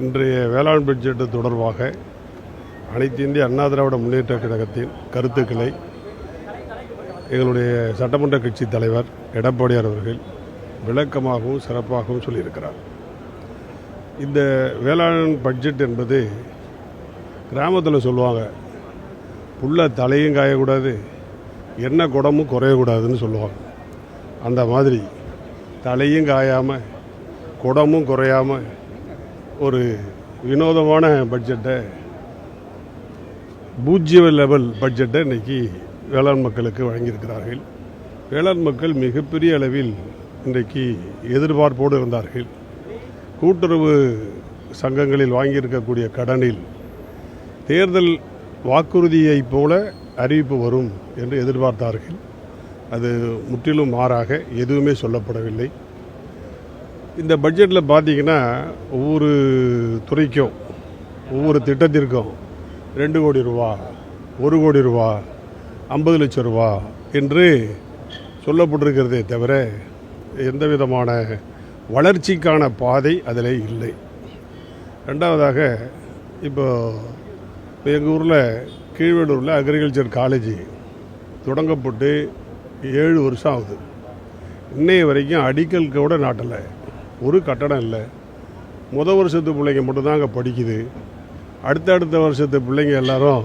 இன்றைய வேளாண் பட்ஜெட் தொடர்பாக அனைத்து இந்திய அண்ணா திராவிட முன்னேற்ற கழகத்தின் கருத்துக்களை எங்களுடைய சட்டமன்ற கட்சி தலைவர் எடப்பாடியார் அவர்கள் விளக்கமாகவும் சிறப்பாகவும் சொல்லியிருக்கிறார். இந்த வேளாண் பட்ஜெட் என்பது கிராமத்தில் சொல்லுவாங்க, புள்ள தலையும் காயக்கூடாது, எண்ணெய் குடமும் குறையக்கூடாதுன்னு சொல்லுவாங்க. அந்த மாதிரி தலையும் காயாமல் குடமும் குறையாமல் ஒரு வினோதமான பட்ஜெட்டை, பூஜ்ஜிய லெவல் பட்ஜெட்டை இன்றைக்கி வேளாண் மக்களுக்கு வழங்கியிருக்கிறார்கள். வேளாண் மக்கள் மிகப்பெரிய அளவில் இன்றைக்கு எதிர்பார்ப்போடு இருந்தார்கள். கூட்டுறவு சங்கங்களில் வாங்கியிருக்கக்கூடிய கடனில் தேர்தல் வாக்குறுதியைப் போல அறிவிப்பு வரும் என்று எதிர்பார்த்தார்கள். அது முற்றிலும் மாறாக எதுவுமே சொல்லப்படவில்லை. இந்த பட்ஜெட்டில் பார்த்தீங்கன்னா ஒவ்வொரு துறைக்கும் ஒவ்வொரு திட்டத்திற்கும் 2 கோடி ரூபா, 1 கோடி ரூபா, 50 லட்சம் ரூபா என்று சொல்லப்பட்டிருக்கிறதே தவிர எந்த விதமான வளர்ச்சிக்கான பாதை அதில் இல்லை. ரெண்டாவதாக இப்போ எங்கள் ஊரில் கீழ்வேலூரில் அக்ரிகல்ச்சர் காலேஜ் தொடங்கப்பட்டு 7 வருஷம் ஆகுது. இன்னைய வரைக்கும் அடிக்கல் கூட நாட்டலை, ஒரு கட்டடம் இல்லை. முதல் வருஷத்து பிள்ளைங்க மட்டும்தான் அங்கே படிக்குது. அடுத்த வருஷத்து பிள்ளைங்க எல்லாரும்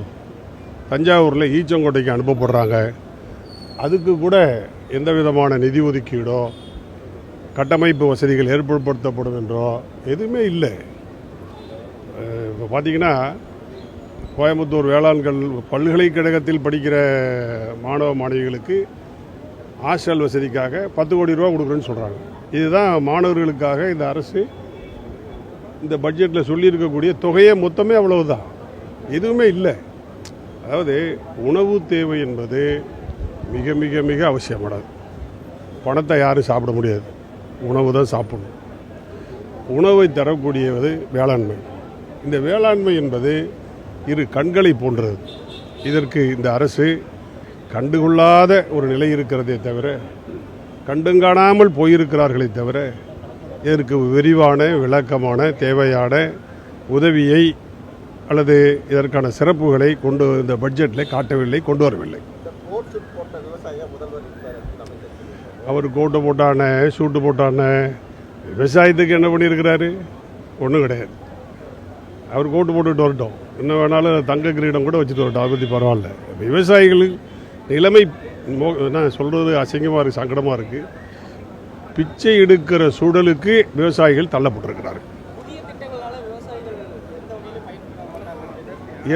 தஞ்சாவூரில் ஈச்சங்கோட்டைக்கு அனுப்பப்படுறாங்க. அதுக்கு கூட எந்த விதமான நிதி ஒதுக்கீடோ கட்டமைப்பு வசதிகள் ஏற்படுத்தப்படும் என்றோ எதுவுமே இல்லை. இப்போ பார்த்தீங்கன்னா கோயம்புத்தூர் வேளாண்கள் பல்கலைக்கழகத்தில் படிக்கிற மாணவ மாணவிகளுக்கு ஹாஸ்டல் வசதிக்காக 10 கோடி ரூபா கொடுக்குறேன்னு சொல்கிறாங்க. இதுதான் மாணவர்களுக்காக இந்த அரசு இந்த பட்ஜெட்டில் சொல்லியிருக்கக்கூடிய தொகையை மொத்தமே அவ்வளவுதான், எதுவுமே இல்லை. அதாவது உணவு தேவை என்பது மிக மிக மிக அவசியமானது. பணத்தை யாரும் சாப்பிட முடியாது, உணவு தான் சாப்பிடணும். உணவை தரக்கூடியது வேளாண்மை. இந்த வேளாண்மை என்பது இரு கண்களை போன்றது. இதற்கு இந்த அரசு கண்டுகொள்ளாத ஒரு நிலை இருக்கிறதே தவிர, கண்டுங்காணாமல் போயிருக்கிறார்களே தவிர இதற்கு விரிவான விளக்கமான தேவையான உதவியை அல்லது இதற்கான சிறப்புகளை இந்த பட்ஜெட்டில் காட்டவில்லை, கொண்டு வரவில்லை. அவர் கோட்டை போட்டானே, சூட்டு போட்டானே, விவசாயத்துக்கு என்ன பண்ணியிருக்கிறாரு? ஒன்றும் கிடையாது. அவர் கோட்டு போட்டுட்டு வரட்டும், இன்னும் வேணாலும் தங்க கிரீடம் கூட வச்சுட்டு வரட்டும், அதை பற்றி பரவாயில்ல. விவசாயிகளுக்கு நிலைமை நான் சொல்கிறது அசிங்கமாக இருக்குது, சங்கடமாக இருக்குது. பிச்சை எடுக்கிற சூழலுக்கு விவசாயிகள் தள்ளப்பட்டிருக்கிறார்கள்.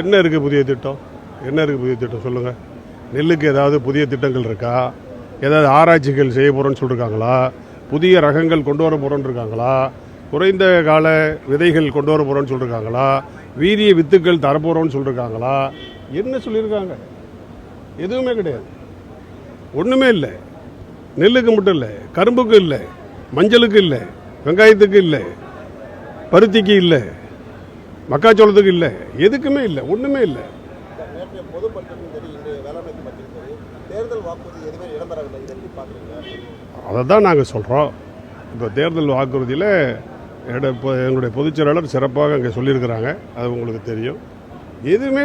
என்ன இருக்குது புதிய திட்டம்? என்ன இருக்குது புதிய திட்டம் சொல்லுங்கள். நெல்லுக்கு ஏதாவது புதிய திட்டங்கள் இருக்கா? ஏதாவது ஆராய்ச்சிகள் செய்ய போகிறோன்னு சொல்லியிருக்காங்களா? புதிய ரகங்கள் கொண்டு வர போகிறோன்னு இருக்காங்களா? குறைந்த கால விதைகள் கொண்டு வர போகிறோன்னு சொல்லியிருக்காங்களா? வீரிய வித்துக்கள் தரப்போகிறோன்னு சொல்லியிருக்காங்களா? என்ன சொல்லியிருக்காங்க? எதுவுமே கிடையாது, ஒன்றுமே இல்லை. நெல்லுக்கு மட்டும் இல்லை, கரும்புக்கு இல்லை, மஞ்சளுக்கு இல்லை, வெங்காயத்துக்கு இல்லை, பருத்திக்கு இல்லை, மக்காச்சோளத்துக்கு இல்லை, எதுக்குமே இல்லை, ஒன்றுமே இல்லை. அதை தான் நாங்கள் சொல்கிறோம். இப்போ தேர்தல் வாக்குறுதியில் எங்களுடைய பொதுச் செயலாளர் சிறப்பாக அங்கே சொல்லியிருக்கிறாங்க, அது உங்களுக்கு தெரியும். எதுவுமே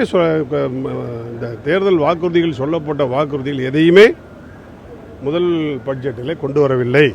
இந்த தேர்தல் வாக்குறுதிகள் சொல்லப்பட்ட வாக்குறுதிகள் எதையுமே முதல் பட்ஜெட்டில் கொண்டு வரவில்லை.